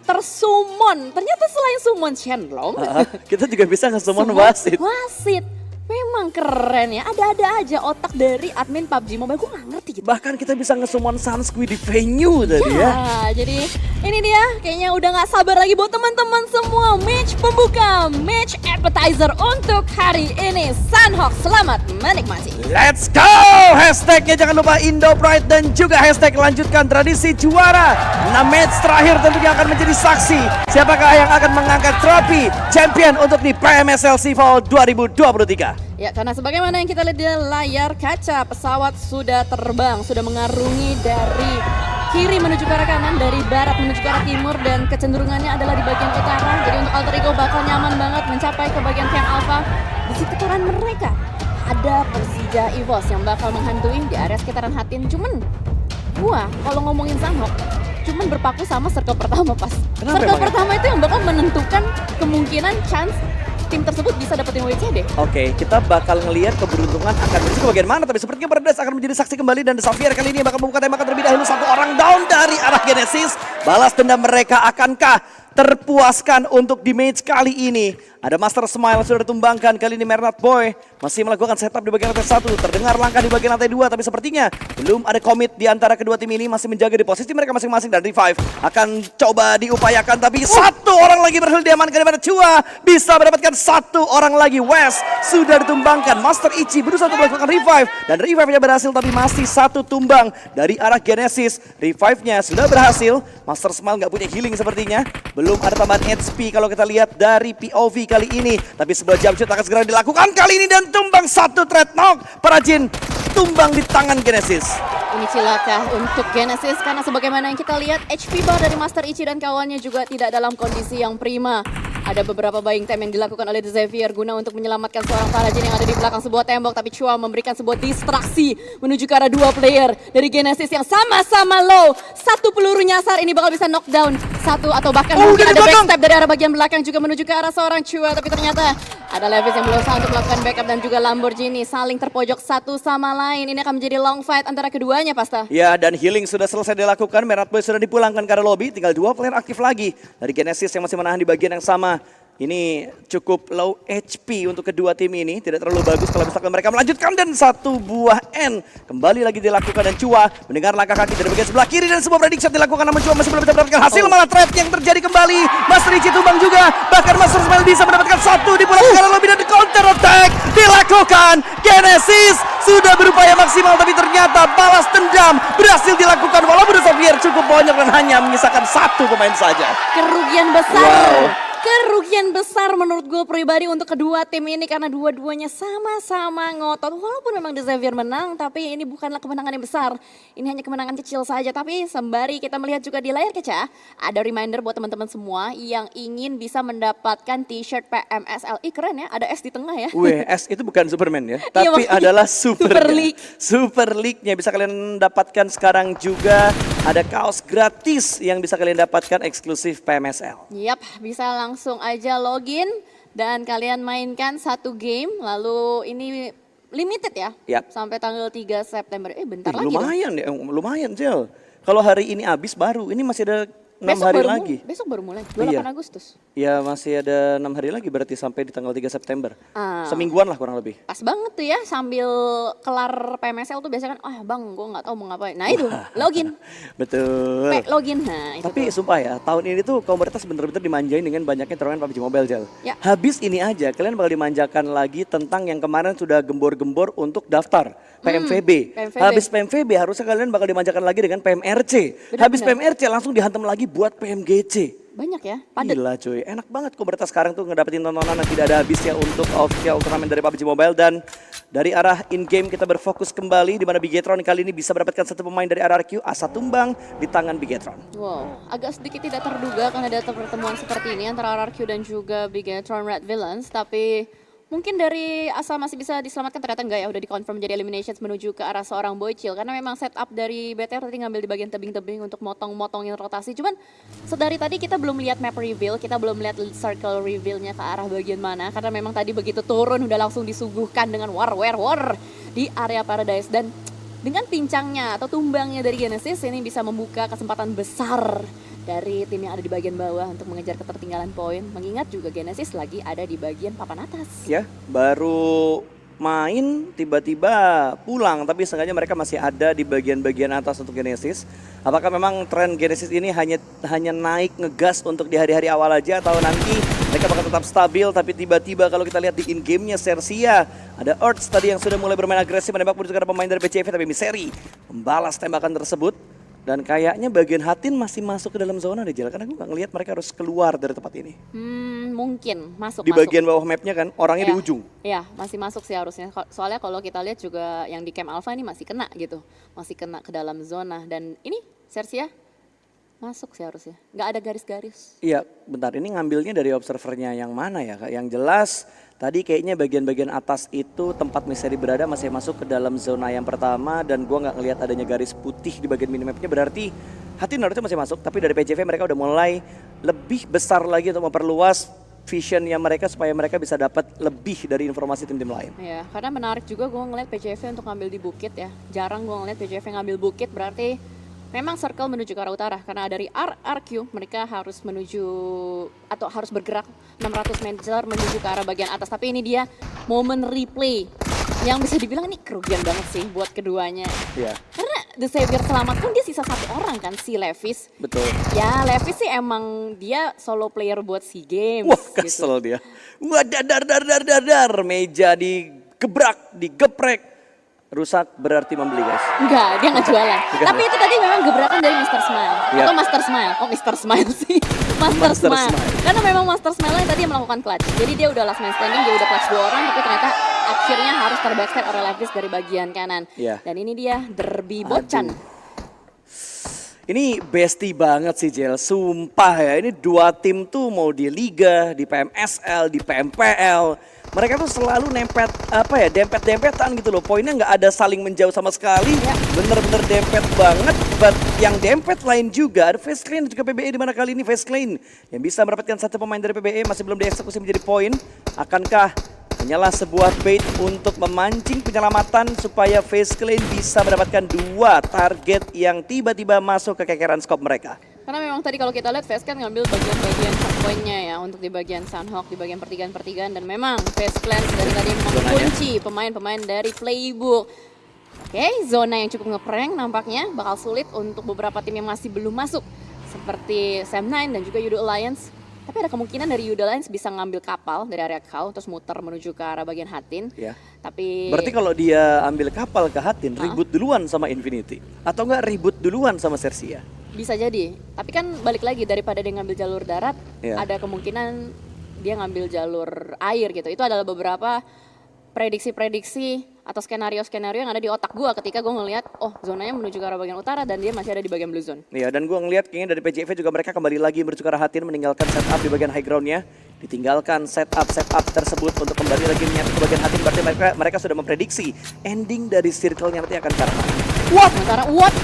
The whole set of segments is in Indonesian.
tersummon. Ternyata selain summon Shenlong, kita juga bisa nge-summon wasit. Wasit. Memang keren ya, ada-ada aja otak dari admin PUBG Mobile, gue gak ngerti gitu. Bahkan kita bisa nge-summon Sunsquee di venue tadi ya. Jadi ini dia, kayaknya udah gak sabar lagi buat teman-teman semua. Match pembuka, match appetizer untuk hari ini. Sunhawk, selamat menikmati. Let's go! Hashtagnya jangan lupa Indo Pride dan juga hashtag lanjutkan tradisi juara. 6 match terakhir tentunya akan menjadi saksi. Siapakah yang akan mengangkat trofi champion untuk di PMSL Seafowl 2023. Ya, karena sebagaimana yang kita lihat di layar kaca, pesawat sudah terbang, sudah mengarungi dari kiri menuju ke arah kanan, dari barat menuju ke arah timur, dan kecenderungannya adalah di bagian utara. Jadi untuk Alter Ego bakal nyaman banget mencapai ke bagian camp Alpha. Di sekitaran mereka ada Persija EVOS yang bakal menghantui di area sekitaran Hatin. Cuman gua kalau ngomongin Sunhawk, cuman berpaku sama circle pertama pas. Kenapa Circle emang ya? pertama itu yang bakal menentukan kemungkinan chance tim tersebut bisa dapetin WCD. Oke, kita bakal ngelihat keberuntungan akan menuju ke bagian mana, tapi sepertinya Perdes akan menjadi saksi kembali dan The Xavier kali ini bakal membuka tembakan terlebih dahulu. Satu orang down dari arah Genesis. Balas dendam mereka akankah terpuaskan untuk di match kali ini? Ada Master Smile sudah ditumbangkan, kali ini Mernat Boy masih melakukan setup di bagian lantai 1. Terdengar langkah di bagian lantai 2, tapi sepertinya belum ada komit di antara kedua tim ini, masih menjaga di posisi mereka masing-masing. Dan Revive akan coba diupayakan, tapi satu orang lagi berhasil diamankan daripada Chua. Bisa mendapatkan satu orang lagi. West sudah ditumbangkan, Master Ichi berusaha untuk melakukan revive, dan revive-nya berhasil, tapi masih satu tumbang dari arah Genesis. Revive-nya sudah berhasil, Master Smile nggak punya healing sepertinya. Belum ada tambahan HP kalau kita lihat dari POV kali ini, tapi sebuah jump shot akan segera dilakukan kali ini dan tumbang satu threat knock. Perajin tumbang di tangan Genesis. Ini cilaka untuk Genesis karena sebagaimana yang kita lihat HP bar dari Master Ichi dan kawannya juga tidak dalam kondisi yang prima. Ada beberapa buying time yang dilakukan oleh The Xavier guna untuk menyelamatkan seorang Parajin yang ada di belakang sebuah tembok, tapi Chua memberikan sebuah distraksi menuju ke arah dua player dari Genesis yang sama-sama low. Satu peluru nyasar ini bakal bisa knockdown satu, atau bahkan mungkin ada backstep dari arah bagian belakang juga menuju ke arah seorang Chua, tapi ternyata ada Levis yang berusaha untuk melakukan backup dan juga Lamborghini saling terpojok satu sama lain. Ini akan menjadi long fight antara keduanya, Pasta. Ya, dan healing sudah selesai dilakukan. Merat Boy sudah dipulangkan ke arah lobby. Tinggal dua player aktif lagi dari Genesis yang masih menahan di bagian yang sama. Ini cukup low HP untuk kedua tim ini. Tidak terlalu bagus kalau misalkan mereka melanjutkan. Dan satu buah N kembali lagi dilakukan. Dan Chua mendengar langkah kaki dari bagian sebelah kiri. Dan sebuah prediction dilakukan. Namun Chua masih belum bisa mendapatkan hasil. Malah trap yang terjadi kembali. Master Ichi tumbang juga. Bahkan Master Smile bisa mendapatkan satu. Dipulangkan ke arah lobby dan counter attack dilakukan. Genesis sudah berupaya maksimal. Tapi ternyata balas dendam berhasil dilakukan. Walaupun Xavier cukup banyak dan hanya menyisakan satu pemain saja. Kerugian besar. Wow. Kerugian besar menurut gue pribadi untuk kedua tim ini karena dua-duanya sama-sama ngotot. Walaupun memang The Xavier menang, tapi ini bukanlah kemenangan yang besar. Ini hanya kemenangan kecil saja. Tapi sembari kita melihat juga di layar kaca, ada reminder buat teman-teman semua yang ingin bisa mendapatkan t-shirt PMSLI. Keren ya, ada S di tengah ya. Wih, S itu bukan Superman ya, tapi adalah Super League. Super League-nya bisa kalian dapatkan sekarang juga. Ada kaos gratis yang bisa kalian dapatkan eksklusif PMSL. Yap, bisa langsung aja login dan kalian mainkan satu game. Lalu ini limited ya, Yap. sampai tanggal 3 September. Bentar lagi Lumayan ya, lumayan Jel. Kalau hari ini habis baru, ini masih ada 6 hari lagi. Besok baru mulai, 28 Iya. Agustus. Ya masih ada 6 hari lagi berarti sampai di tanggal 3 September. Ah. Semingguan lah kurang lebih. Pas banget tuh ya, sambil kelar PMSL tuh biasanya kan, bang gue gak tahu mau ngapain. Nah itu, login. Betul. Login, nah itu Tapi tuh. sumpah ya, tahun ini tuh komunitas bener-bener dimanjain dengan banyaknya turnamen PUBG Mobile, Jal. Ya. Habis ini aja, kalian bakal dimanjakan lagi tentang yang kemarin sudah gembor-gembor untuk daftar PMVB. PMVB. Habis PMVB harusnya kalian bakal dimanjakan lagi dengan PMRC. Habis PMRC langsung dihantam lagi buat PMGC. Banyak ya, padat. Gila cuy, enak banget komunitas sekarang tuh ngedapetin tontonan yang tidak ada habisnya untuk official turnamen dari PUBG Mobile. Dan dari arah in-game kita berfokus kembali di mana Bigetron kali ini bisa mendapatkan satu pemain dari RRQ, Asa tumbang di tangan Bigetron. Wow, agak sedikit tidak terduga karena ada pertemuan seperti ini antara RRQ dan juga Bigetron Red Villains. Tapi mungkin dari Asa masih bisa diselamatkan, ternyata enggak ya, udah dikonfirm jadi eliminations menuju ke arah seorang Boychill. Karena memang setup dari BTR tadi ngambil di bagian tebing-tebing untuk motong-motongin rotasi. Cuman sedari tadi kita belum lihat map reveal, kita belum lihat circle reveal-nya ke arah bagian mana. Karena memang tadi begitu turun udah langsung disuguhkan dengan war di area Paradise. Dan dengan pincangnya atau tumbangnya dari Genesis ini bisa membuka kesempatan besar dari tim yang ada di bagian bawah untuk mengejar ketertinggalan poin. Mengingat juga Genesis lagi ada di bagian papan atas. Ya, baru main tiba-tiba pulang, tapi sengaja mereka masih ada di bagian-bagian atas untuk Genesis. Apakah memang tren Genesis ini hanya naik ngegas untuk di hari-hari awal aja, atau nanti mereka bakal tetap stabil? Tapi tiba-tiba kalau kita lihat di in-game-nya Sersia, ada Earths tadi yang sudah mulai bermain agresif menembak menuju ke arah pemain dari PCV, tapi Miseri membalas tembakan tersebut. Dan kayaknya bagian Hatin masih masuk ke dalam zona deh, Jel, karena gue gak ngelihat mereka harus keluar dari tempat ini. Mungkin masuk. Di bagian bawah mapnya kan, orangnya di ujung. Iya, masih masuk sih harusnya. Soalnya kalau kita lihat juga yang di Camp Alpha ini masih kena gitu. Masih kena ke dalam zona. Dan ini Sersia masuk sih harusnya. Nggak ada garis-garis. Iya, bentar, ini ngambilnya dari observernya yang mana ya, Kak? Yang jelas tadi kayaknya bagian-bagian atas itu tempat Miseri berada masih masuk ke dalam zona yang pertama, dan gua nggak ngelihat adanya garis putih di bagian minimapnya, berarti Hatin harusnya masih masuk, tapi dari PJV mereka udah mulai lebih besar lagi untuk memperluas visionnya mereka supaya mereka bisa dapat lebih dari informasi tim-tim lain. Iya, karena menarik juga gue ngeliat PJV untuk ngambil di bukit ya. Jarang gue ngeliat PJV ngambil bukit, berarti memang circle menuju ke arah utara. Karena dari RRQ mereka harus menuju atau harus bergerak 600 meter menuju ke arah bagian atas. Tapi ini dia momen replay yang bisa dibilang ini kerugian banget sih buat keduanya. Iya. Karena The Savior selamat pun dia sisa satu orang kan, si Levis. Betul. Ya Levis sih emang dia solo player buat SEA Games. Wah, kesel dia. Wah, dar. Meja digebrak, digeprek. Rusak berarti membeli, guys. Enggak, dia nggak jualan. Tapi itu tadi memang gebrakan dari Mr. Smile. Yap. Atau Master Smile. Kok Mr. Smile sih? Master Smile. Karena memang Master Smile yang tadi melakukan clutch. Jadi dia udah last man standing, dia udah clutch 2 orang. Tapi ternyata akhirnya harus terbackstep oleh Levis dari bagian kanan. Iya. Dan ini dia Derby Bocan. Ini bestie banget sih, Jel. Sumpah ya, ini dua tim tuh mau di Liga, di PMSL, di PMPL. Mereka tuh selalu dempet-dempetan gitu loh. Poinnya nggak ada saling menjauh sama sekali. Bener-bener dempet banget. But yang dempet lain juga ada Face Clean dan juga PBE, di mana kali ini Face Clean yang bisa mendapatkan satu pemain dari PBE masih belum dieksekusi menjadi poin. Akankah hanyalah sebuah bait untuk memancing penyelamatan supaya Face Clean bisa mendapatkan 2 target yang tiba-tiba masuk ke kekeran skop mereka? Karena memang tadi kalau kita lihat Face kan ngambil bagian-bagian poinnya ya untuk di bagian Sunhawk, di bagian pertigaan-pertigaan, dan memang Face Clan dari tadi mengunci pemain-pemain dari Playbook. Oke, zona yang cukup ngeprank nampaknya bakal sulit untuk beberapa tim yang masih belum masuk seperti Sam9 dan juga Yudo Alliance. Tapi ada kemungkinan dari Yudo Alliance bisa ngambil kapal dari area Kau terus muter menuju ke arah bagian Hatin. Ya. Tapi berarti kalau dia ambil kapal ke Hatin, ribut duluan sama Infinity atau enggak ribut duluan sama Sersia? Bisa jadi, tapi kan balik lagi daripada dia ngambil jalur darat, ada kemungkinan dia ngambil jalur air gitu. Itu adalah beberapa prediksi-prediksi atau skenario-skenario yang ada di otak gue ketika gue ngelihat, oh zonanya menuju ke arah bagian utara dan dia masih ada di bagian blue zone. Iya, dan gue ngelihat kayaknya dari PJV juga mereka kembali lagi menuju ke arah Hatin, meninggalkan setup di bagian high groundnya. Ditinggalkan setup tersebut untuk kembali lagi menyatu ke bagian Hatin, berarti mereka sudah memprediksi ending dari circle-nya nanti akan ke arah mana. What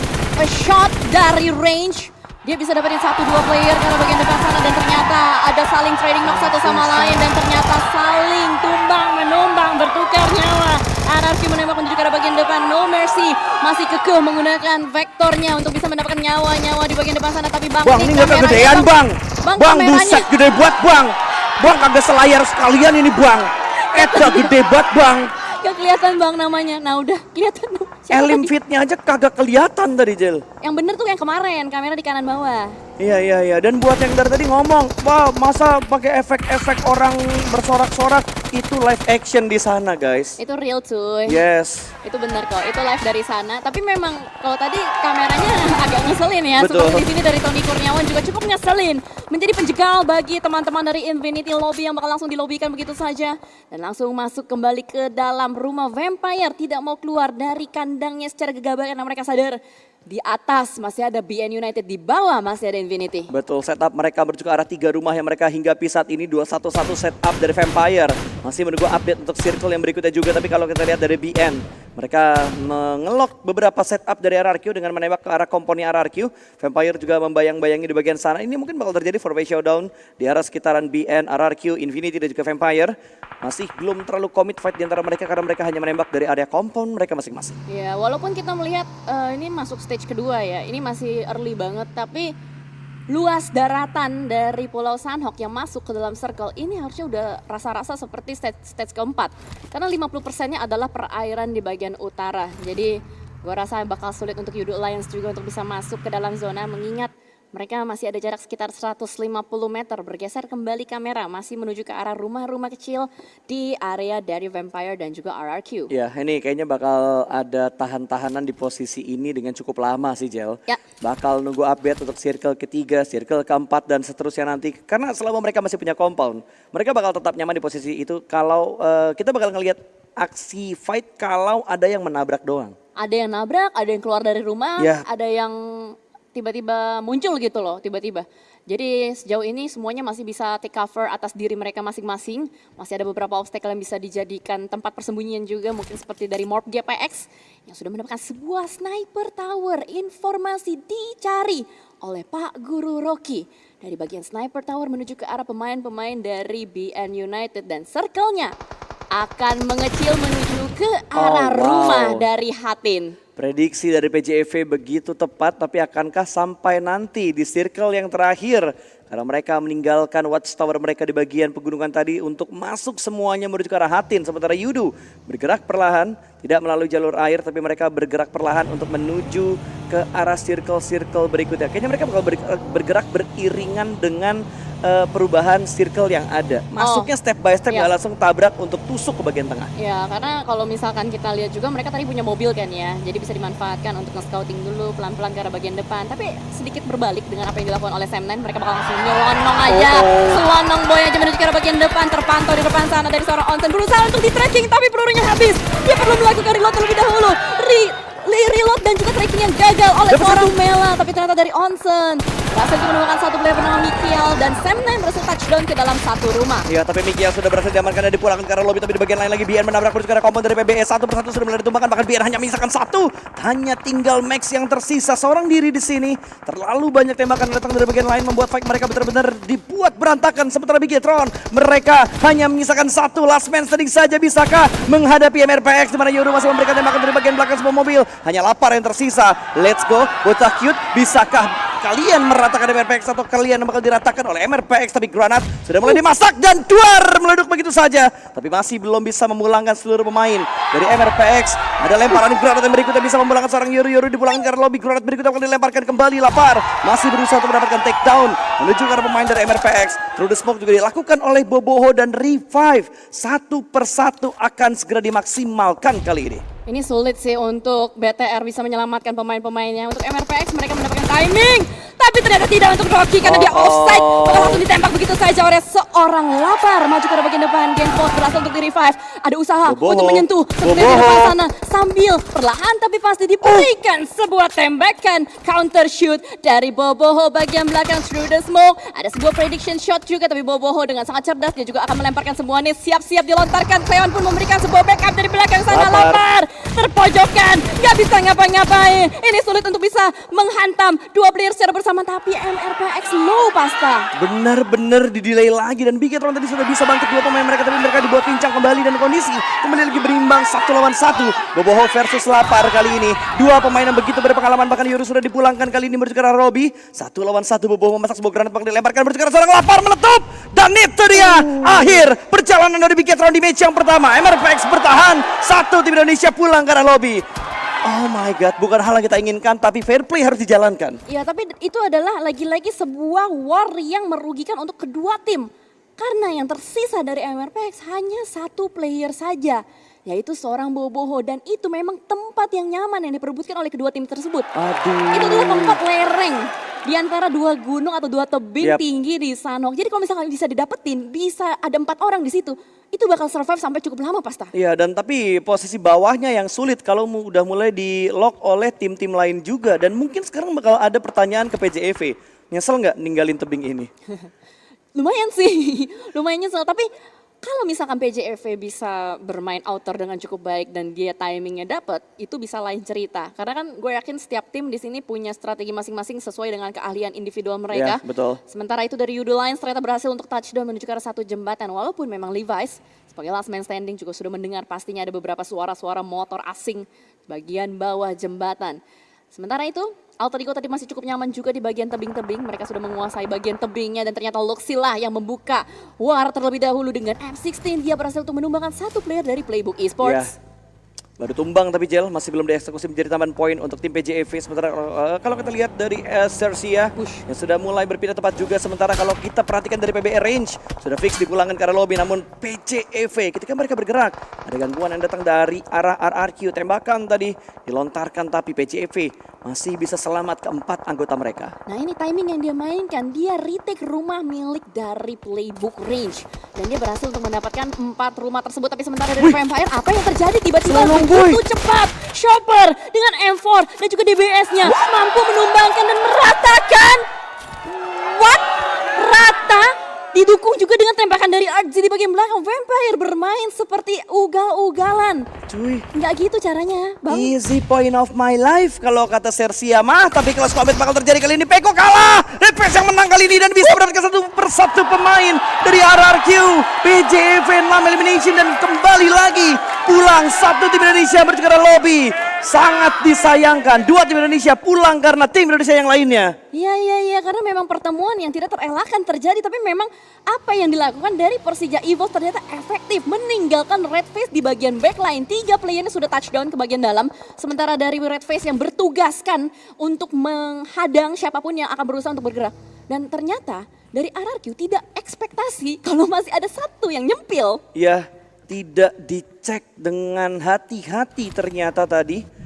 a shot dari range. Dia bisa dapetin 1-2 player karena bagian depan sana, dan ternyata ada saling trading knock satu sama lain, dan ternyata saling tumbang menumbang bertukar nyawa. Anarki menembak menuju ke arah bagian depan, No Mercy masih kekeh menggunakan vektornya untuk bisa mendapatkan nyawa-nyawa di bagian depan sana, tapi Bang ini nggak kegedean, Bang. Bang buset gede buat, Bang. Bang kagak selayar sekalian ini, Bang. Eta gede buat, Bang. Gak kelihatan Bang namanya. Nah udah kelihatan dong. Elim fitnya aja kagak kelihatan tadi, Jel. Yang bener tuh yang kemarin, kamera di kanan bawah. Iya. Dan buat yang dari tadi ngomong, wah masa pakai efek-efek orang bersorak-sorak, itu live action di sana, guys. Itu real cuy. Yes. Itu benar kok, itu live dari sana. Tapi memang kalau tadi kameranya agak ngeselin ya. Betul. Seperti di sini dari Tony Kurniawan juga cukup ngeselin. Menjadi penjegal bagi teman-teman dari Infinity Lobby yang bakal langsung dilobikan begitu saja. Dan langsung masuk kembali ke dalam rumah Vampire. Tidak mau keluar dari kandangnya secara gegabah karena mereka sadar di atas masih ada BN United, di bawah masih ada Infinity. Betul, setup mereka menuju ke arah 3 rumah yang mereka hinggapi saat ini. 2-1-1 setup dari Vampire. Masih menunggu update untuk circle yang berikutnya juga. Tapi kalau kita lihat dari BN, mereka mengelok beberapa setup dari RRQ dengan menembak ke arah komponnya RRQ. Vampire juga membayang-bayangi di bagian sana. Ini mungkin bakal terjadi 4-way showdown di arah sekitaran BN, RRQ, Infinity dan juga Vampire. Masih belum terlalu komit fight di antara mereka karena mereka hanya menembak dari area kompon mereka masing-masing. Ya, walaupun kita melihat ini masuk stage kedua ya, ini masih early banget, tapi luas daratan dari Pulau Sanhok yang masuk ke dalam circle ini harusnya udah rasa-rasa seperti stage keempat. Karena 50%-nya adalah perairan di bagian utara. Jadi gue rasa bakal sulit untuk Yudu Alliance juga untuk bisa masuk ke dalam zona, mengingat mereka masih ada jarak sekitar 150 meter. Bergeser kembali kamera masih menuju ke arah rumah-rumah kecil di area dari Vampire dan juga RRQ. Ya, ini kayaknya bakal ada tahan-tahanan di posisi ini dengan cukup lama sih, Jel. Ya. Bakal nunggu update untuk circle ketiga, circle keempat, dan seterusnya nanti. Karena selama mereka masih punya compound, mereka bakal tetap nyaman di posisi itu kalau kita bakal ngelihat aksi fight kalau ada yang menabrak doang. Ada yang nabrak, ada yang keluar dari rumah, Ya. ada yang tiba-tiba muncul gitu loh, tiba-tiba. Jadi sejauh ini semuanya masih bisa take cover atas diri mereka masing-masing. Masih ada beberapa obstacle yang bisa dijadikan tempat persembunyian juga, mungkin seperti dari Morph GPX yang sudah mendapatkan sebuah sniper tower. Informasi dicari oleh Pak Guru Rocky. Dari bagian sniper tower menuju ke arah pemain-pemain dari BN United dan circle-nya akan mengecil menuju ke arah Oh, wow. rumah dari Hatin. Prediksi dari PJEV begitu tepat, tapi akankah sampai nanti di circle yang terakhir? Karena mereka meninggalkan watchtower mereka di bagian pegunungan tadi untuk masuk semuanya menuju ke arah Hatin. Sementara Yudu bergerak perlahan, tidak melalui jalur air, tapi mereka bergerak perlahan untuk menuju ke arah circle-circle berikutnya. Kayaknya mereka bakal bergerak beriringan dengan perubahan circle yang ada. Masuknya step by step, Iya. nggak langsung tabrak untuk tusuk ke bagian tengah. Ya, karena kalau misalkan kita lihat juga mereka tadi punya mobil kan ya. Jadi bisa dimanfaatkan untuk nge-scouting dulu pelan-pelan ke arah bagian depan. Tapi sedikit berbalik dengan apa yang dilakukan oleh Sam9. Mereka bakal langsung nyelonong aja. Selonong boy aja menuju ke arah bagian depan. Terpantau di depan sana dari seorang Onsen. Berusaha untuk di-tracking tapi pelurunya habis. Dia perlu melakukan reload terlebih dahulu. Reload dan juga tracking yang gagal oleh seorang Mela. Tapi ternyata dari Onsen berhasil juga menemukan satu player bernama Mikiel. Dan Sam9 berhasil touchdown ke dalam satu rumah. Iya, tapi Miki yang sudah berhasil diamankan dan dipulangkan ke arah lobby, tapi di bagian lain lagi BN menabrak menuju ke arah kompon dari PBE. Satu persatu sudah mulai ditumbangkan, bahkan BN hanya menyisakan satu. Hanya tinggal Max yang tersisa seorang diri di sini. Terlalu banyak tembakan yang datang dari bagian lain membuat fight mereka benar-benar dibuat berantakan. Sementara Bigetron, mereka hanya menyisakan satu. Last man standing saja, bisakah menghadapi MRPX di mana Yoru masih memberikan tembakan dari bagian belakang sebuah mobil. Hanya lapar yang tersisa. Let's go, Bocah Cute, bisakah kalian meratakan MRPX atau kalian bakal diratakan oleh MRPX? Tapi granat sudah mulai dimasak dan duar meleduk begitu saja. Tapi masih belum bisa memulangkan seluruh pemain dari MRPX. Ada lemparan granat yang berikutnya bisa memulangkan seorang Yoru dipulangkan ke arah lobby. Granat berikutnya akan dilemparkan kembali. Lapar masih berusaha untuk mendapatkan takedown menuju ke arah pemain dari MRPX. Through the smoke juga dilakukan oleh Boboho dan Revive. Satu persatu akan segera dimaksimalkan kali ini. Ini sulit sih untuk BTR bisa menyelamatkan pemain-pemainnya. Untuk MRPX mereka mendapatkan timing, tapi ternyata tidak untuk Rocky karena dia offside. Bakal langsung ditembak begitu saja oleh seorang Lapar. Maju ke bagian depan, Genpos berhasil untuk di-revive. Ada usaha untuk menyentuh seperti di depan sana. Sambil perlahan tapi pasti diberikan sebuah tembakan counter shoot dari Boboho bagian belakang through the smoke. Ada sebuah prediction shot juga, tapi Boboho dengan sangat cerdas dia juga akan melemparkan sebuah nih. Siap-siap dilontarkan. Cleon pun memberikan sebuah backup dari belakang sana. Lapar terpojokan, gak bisa ngapa-ngapain. Ini sulit untuk bisa menghantam dua player secara bersama, tapi MRPX low pasta. Benar-benar di-delay lagi dan Bigetron tadi sudah bisa bangkit dua pemain mereka, tapi mereka dibuat pincang kembali dan kondisi kembali lagi berimbang 1 lawan 1. Boboho versus Lapar kali ini. Dua pemain yang begitu berpengalaman, bahkan Yoru sudah dipulangkan kali ini menuju ke arah Robby. 1 lawan 1, Boboho memasak sebuah granat bakal dilemparkan menuju ke arah seorang Lapar, meletup. Dan itu dia akhir perjalanan dari Bigetron di match yang pertama. MRPX bertahan, 1 tim Indonesia pulang ke arah lobby. Oh my god, bukan hal yang kita inginkan, tapi fair play harus dijalankan. Ya, tapi itu adalah lagi-lagi sebuah war yang merugikan untuk kedua tim. Karena yang tersisa dari MRPX hanya 1 player saja, yaitu seorang Boboho. Dan itu memang tempat yang nyaman yang diperebutkan oleh kedua tim tersebut. Aduh. Itu adalah tempat lereng di antara 2 gunung atau 2 tebing Yap. tinggi di Sanhok. Jadi kalau misalkan bisa didapetin, bisa ada 4 orang di situ. Itu bakal survive sampai cukup lama pasta. Iya, dan tapi posisi bawahnya yang sulit kalau udah mulai di lock oleh tim-tim lain juga. Dan mungkin sekarang bakal ada pertanyaan ke PJEV. Nyesel nggak ninggalin tebing ini? Lumayan sih, lumayan nyesel. Tapi kalau misalkan PJEV bisa bermain outer dengan cukup baik dan dia timingnya dapet, itu bisa lain cerita. Karena kan gue yakin setiap tim di sini punya strategi masing-masing sesuai dengan keahlian individual mereka. Ya, betul. Sementara itu dari Yudu Lions ternyata berhasil untuk touchdown menuju ke arah 1 jembatan. Walaupun memang Levi's sebagai last man standing juga sudah mendengar pastinya ada beberapa suara-suara motor asing bagian bawah jembatan. Sementara itu, Alter Ego tadi masih cukup nyaman juga di bagian tebing-tebing. Mereka sudah menguasai bagian tebingnya dan ternyata Luxy lah yang membuka war terlebih dahulu dengan M16. Dia berhasil untuk menumbangkan satu player dari Playbook Esports. Baru tumbang tapi Jel masih belum dieksekusi menjadi tambahan poin untuk tim PJEV. Sementara kalau kita lihat dari Sersia yang sudah mulai berpindah tempat juga. Sementara kalau kita perhatikan dari PBE Range sudah fix dipulangkan ke arah lobby. Namun PJEV ketika mereka bergerak ada gangguan yang datang dari arah RRQ. Tembakan tadi dilontarkan tapi PJEV masih bisa selamat keempat anggota mereka. Nah ini timing yang dia mainkan, dia retake rumah milik dari Playbook Range. Dan dia berhasil untuk mendapatkan 4 rumah tersebut. Tapi sementara dari Vampire, apa yang terjadi? Tiba-tiba begitu cepat. Chopper dengan M4 dan juga DBS-nya mampu menumbangkan dan meratakan. What? Rata? Didukung juga dengan tembakan dari RG di bagian belakang. Vampire bermain seperti ugal-ugalan. Cuy, nggak gitu caranya, Bang. easy point of my life kalau kata Sersia mah. Tapi close combat bakal terjadi kali ini. Peko kalah. Red Face yang menang kali ini dan bisa mendapatkan satu persatu pemain dari RRQ. PJEV 6 elimination dan kembali lagi pulang satu tim Indonesia menuju ke arah lobby. Sangat disayangkan dua tim Indonesia pulang karena tim Indonesia yang lainnya. Iya, karena memang pertemuan yang tidak terelakkan terjadi. Tapi memang apa yang dilakukan dari Persija EVOS ternyata efektif meninggalkan Red Face di bagian backline. 3 playernya sudah touchdown ke bagian dalam. Sementara dari Red Face yang bertugaskan untuk menghadang siapapun yang akan berusaha untuk bergerak. Dan ternyata dari RRQ tidak ekspektasi kalau masih ada satu yang nyempil. Ya, tidak dicek dengan hati-hati ternyata tadi.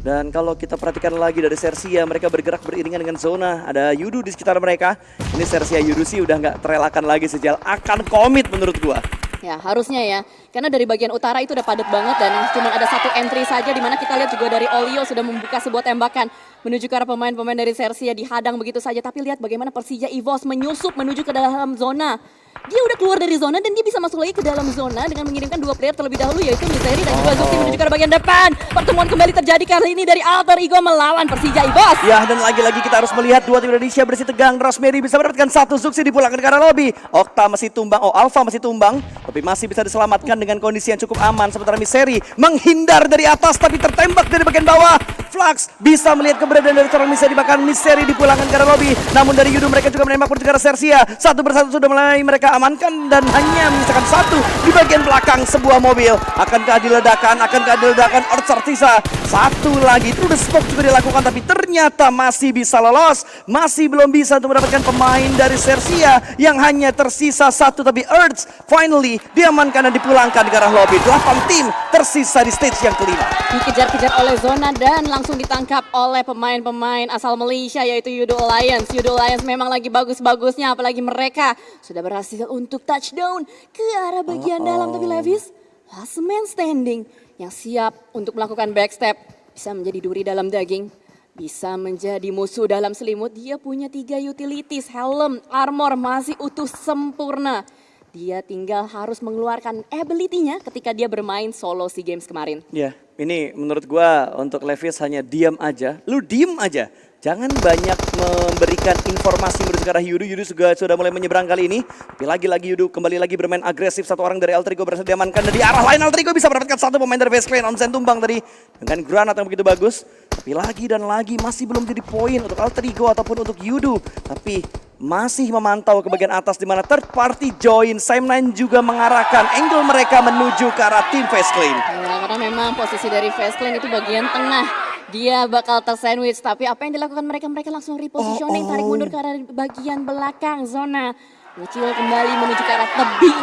Dan kalau kita perhatikan lagi dari Sersia, mereka bergerak beriringan dengan zona. Ada Yudu di sekitar mereka. Ini Sersia Yudu sih udah nggak terelakkan lagi sejal. Akan komit menurut gua. Ya harusnya ya, karena dari bagian utara itu udah padat banget dan cuma ada satu entry saja di mana kita lihat juga dari Olio sudah membuka sebuah tembakan menuju ke arah pemain-pemain dari Sersia dihadang begitu saja. Tapi lihat bagaimana Persija EVOS menyusup menuju ke dalam zona. Dia udah keluar dari zona dan dia bisa masuk lagi ke dalam zona dengan mengirimkan 2 player terlebih dahulu yaitu Miseri dan juga Zuki menuju ke arah bagian depan. Pertemuan kembali terjadi kali ini dari Alter Ego melawan Persija EVOS. Ya, dan lagi-lagi kita harus melihat dua tim Indonesia bersih tegang. Rosemary bisa mendapatkan satu, Zuki dipulangkan ke arah lobby. Okta masih tumbang, Alpha masih tumbang. Tapi masih bisa diselamatkan dengan kondisi yang cukup aman. Sementara Miseri menghindar dari atas tapi tertembak dari bagian bawah. Flux bisa melihat keberadaan dari seorang Miseri, bahkan Miseri dipulangkan ke arah lobby. Namun dari Yudu mereka juga menembak menuju ke arah Sersia. Satu persatu sudah mulai mereka amankan dan hanya menyisakan satu di bagian belakang sebuah mobil. Akankah diledakan? Earth tersisa satu lagi. True the smoke juga dilakukan tapi ternyata masih bisa lolos. Masih belum bisa untuk mendapatkan pemain dari Sersia yang hanya tersisa satu tapi Earth finally diamankan dan dipulangkan ke arah lobby. 8 tim tersisa di stage yang kelima. Dikejar-kejar oleh zona dan langsung ditangkap oleh pemain-pemain asal Malaysia yaitu Yudo Alliance. Yudo Alliance memang lagi bagus-bagusnya apalagi mereka sudah berhasil untuk touchdown ke arah bagian dalam. Tapi Levis, last man standing yang siap untuk melakukan backstep. Bisa menjadi duri dalam daging, bisa menjadi musuh dalam selimut. Dia punya 3 utilities, helm, armor masih utuh sempurna. Dia tinggal harus mengeluarkan ability-nya ketika dia bermain solo SEA Games kemarin. Ya, ini menurut gua untuk Levis hanya diam aja. Lu diem aja. Jangan banyak memberikan informasi menuju ke arah Yudu. Yudu juga sudah mulai menyeberang kali ini. Tapi lagi-lagi Yudu kembali lagi bermain agresif. Satu orang dari Alter Ego berhasil diamankan. Dan di arah lain Alter Ego bisa mendapatkan satu pemain dari Face Clan. Onsen tumbang tadi dengan granat yang begitu bagus. Tapi lagi dan lagi masih belum jadi poin untuk Alter Ego ataupun untuk Yudu. Tapi masih memantau ke bagian atas di mana third party join. Sam9 juga mengarahkan angle mereka menuju ke arah tim Face Clan. Ya, karena memang posisi dari Face Clan itu bagian tengah. Dia bakal tersandwich, tapi apa yang dilakukan mereka? Mereka langsung repositioning, tarik mundur ke arah bagian belakang zona. Ngecil kembali menuju ke arah tebing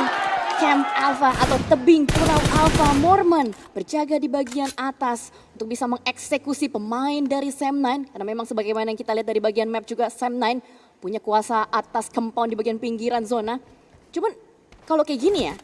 Camp Alpha atau tebing Pulau Alpha. Mormon berjaga di bagian atas untuk bisa mengeksekusi pemain dari Sam9. Karena memang sebagaimana yang kita lihat dari bagian map juga Sam9 punya kuasa atas compound di bagian pinggiran zona. Cuman kalau kayak gini ya,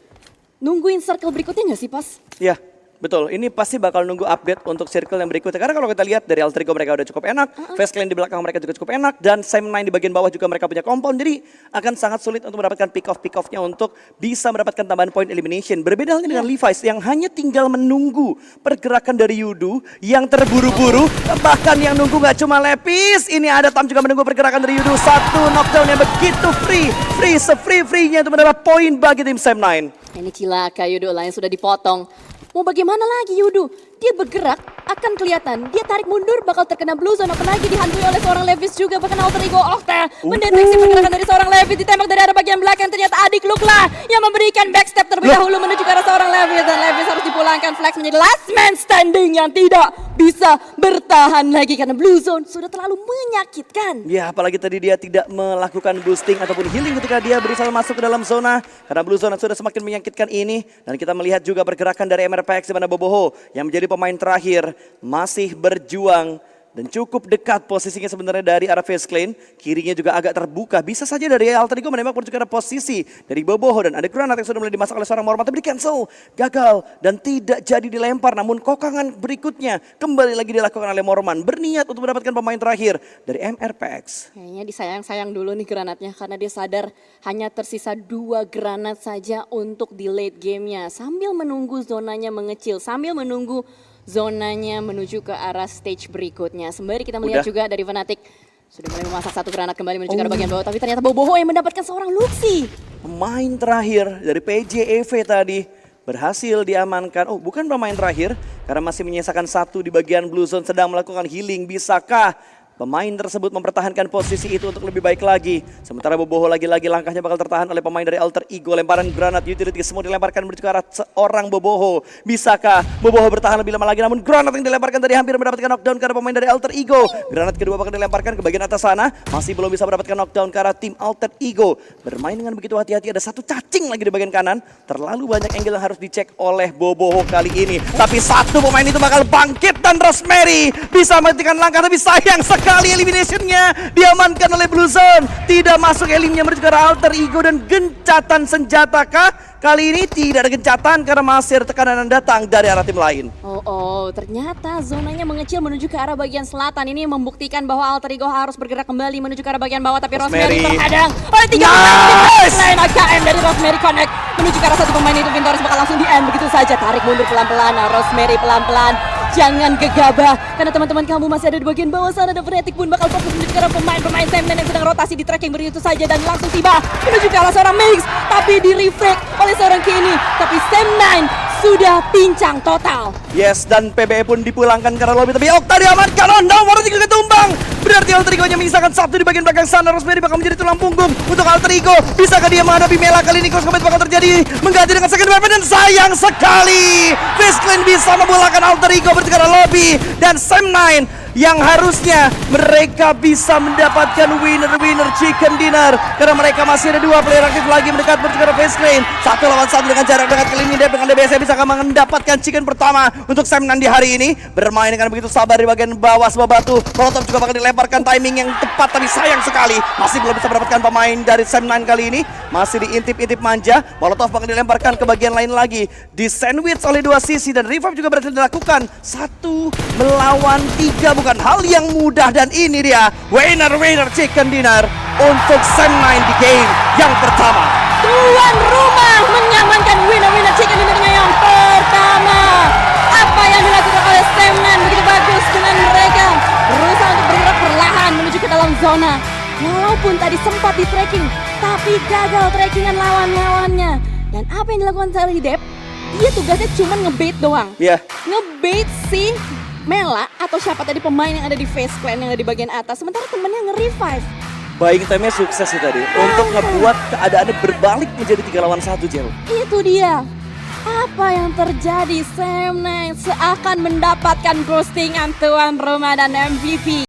nungguin circle berikutnya nggak sih Pas? Ya. Betul, ini pasti bakal nunggu update untuk circle yang berikutnya. Karena kalau kita lihat dari Alter Ego mereka udah cukup enak, Face Clan di belakang mereka juga cukup enak, dan Sam9 di bagian bawah juga mereka punya compound. Jadi akan sangat sulit untuk mendapatkan pick-off-nya untuk bisa mendapatkan tambahan point elimination. Berbeda halnya dengan Levi's yang hanya tinggal menunggu pergerakan dari Yudu yang terburu-buru. Bahkan yang nunggu gak cuma Lepis, ini ada Tam juga menunggu pergerakan dari Yudu. Satu knockdown yang begitu free se-free-freenya untuk mendapat poin bagi tim Sam9. Ini cilaka Yudo lah yang sudah dipotong. Mau bagaimana lagi Yudu? dia bergerak akan kelihatan. Dia tarik mundur bakal terkena blue zone, apalagi dihantui oleh seorang Levis juga. Bahkan alter ego Octa mendeteksi pergerakan dari seorang Levis, ditembak dari arah bagian belakang. Ternyata adik Lukla yang memberikan backstep terlebih dahulu menuju ke arah seorang Levis, dan Levis harus dipulangkan. Flex menjadi last man standing yang tidak bisa bertahan lagi karena blue zone sudah terlalu menyakitkan. Ya, apalagi tadi dia tidak melakukan boosting ataupun healing ketika dia berusaha masuk ke dalam zona. Karena blue zone sudah semakin menyakitkan ini. Dan kita melihat juga pergerakan dari MRPX di mana Boboho yang menjadi pemain terakhir masih berjuang. Dan cukup dekat posisinya sebenarnya dari arah Face Clan. Kirinya juga agak terbuka. Bisa saja dari Alter Ego menembak menuju ke arah posisi dari Boboho. Dan ada granat yang sudah mulai dimasak oleh seorang Morman. Tapi di cancel. Gagal. Dan tidak jadi dilempar. Namun kokangan berikutnya kembali lagi dilakukan oleh Morman. Berniat untuk mendapatkan pemain terakhir dari MRPX. Kayaknya disayang-sayang dulu nih granatnya. Karena dia sadar hanya tersisa 2 granat saja untuk di late gamenya. Sambil menunggu zonanya mengecil. Sambil menunggu zonanya menuju ke arah stage berikutnya. Sembari kita melihat juga dari Fnatic sudah mulai memasak 1 granat kembali menuju ke arah bagian bawah. Tapi ternyata Boboho yang mendapatkan seorang Luxi. Pemain terakhir dari PJEV tadi berhasil diamankan. Oh, bukan pemain terakhir karena masih menyisakan 1 di bagian blue zone sedang melakukan healing. Bisakah pemain tersebut mempertahankan posisi itu untuk lebih baik lagi? Sementara Boboho lagi-lagi langkahnya bakal tertahan oleh pemain dari Alter Ego. Lemparan granat utility semua dilemparkan menuju ke arah seorang Boboho. Bisakah Boboho bertahan lebih lama lagi? Namun granat yang dilemparkan tadi hampir mendapatkan knockdown ke arah pemain dari Alter Ego. Granat kedua bakal dilemparkan ke bagian atas sana. Masih belum bisa mendapatkan knockdown ke arah tim Alter Ego. Bermain dengan begitu hati-hati, ada 1 cacing lagi di bagian kanan. Terlalu banyak angle yang harus dicek oleh Boboho kali ini. Tapi 1 pemain itu bakal bangkit dan Rosemary bisa menghentikan langkah. Tapi sayang sekali eliminationnya diamankan oleh Blue Zone. Tidak masuk elimnya menuju ke arah Alter Ego. Dan gencatan senjata kah? Kali ini tidak ada gencatan karena masih ada tekanan yang datang dari arah tim lain. Ternyata zonanya mengecil menuju ke arah bagian selatan. Ini membuktikan bahwa Alter Ego harus bergerak kembali menuju ke arah bagian bawah. Tapi Rosemary terhadang oleh 3 pemain lain. AKM dari Rosemary connect menuju ke arah 1 pemain itu. Vintoris bakal langsung di-end begitu saja. Tarik mundur pelan-pelan. Rosemary pelan-pelan. Jangan gegabah karena teman-teman kamu masih ada di bagian bawah sana. Dan Fnatic pun bakal fokus menuju ke arah pemain-pemain Sam yang sedang rotasi di tracking begitu saja. Dan langsung tiba menuju ke arah seorang Mix. Tapi di-reflect oleh seorang Kenny. Tapi Sam9 sudah pincang total. Yes, dan PBE pun dipulangkan karena lobby. Tapi Octa diamankan. Oh no, Warna juga ketumbang. Berarti Alter Ego hanya menyisakan 1 di bagian belakang sana. Rosemary bakal menjadi tulang punggung untuk Alter Ego. Bisakah dia menghadapi Mela kali ini? Cross combat bakal terjadi. Mengganti dengan second weapon dan sayang sekali. Face Clan bisa memulangkan Alter Ego menuju ke arah lobby. Dan Sam9 yang harusnya mereka bisa mendapatkan winner chicken dinner karena mereka masih ada 2 player aktif lagi mendekat menuju ke arah Face Clan. 1 lawan 1 dengan jarak dekat kali ini. Dep dengan DBS bisa mendapatkan chicken pertama untuk Sam9 di hari ini. Bermain dengan begitu sabar di bagian bawah sebuah batu. Molotov juga bakal dilemparkan, timing yang tepat tapi sayang sekali masih belum bisa mendapatkan pemain dari Sam9 kali ini. Masih diintip-intip manja. Molotov bakal dilemparkan ke bagian lain lagi. Di sandwich oleh 2 sisi dan revive juga berhasil dilakukan. 1 melawan 3 bukan hal yang mudah. Dan ini dia winner chicken dinner untuk Sam9 di game yang pertama. Tuan rumah menyamankan winner chicken dinnernya yang pertama. Apa yang dilakukan oleh Sam9 begitu bagus dengan mereka berusaha untuk bergerak perlahan menuju ke dalam zona. Walaupun tadi sempat di tracking, tapi gagal trackingan lawan-lawannya. Dan apa yang dilakukan dari Dep? Dia tugasnya cuma ngebait doang. Ngebait si Mela atau siapa tadi pemain yang ada di Face Clan yang ada di bagian atas. Sementara temennya nge-revive. Buying time-nya sukses sih tadi untuk ngebuat keadaannya berbalik menjadi 3 lawan 1, Jel. Itu dia. Apa yang terjadi? Sam9 seakan mendapatkan ghostingan tuan rumah dan MVP.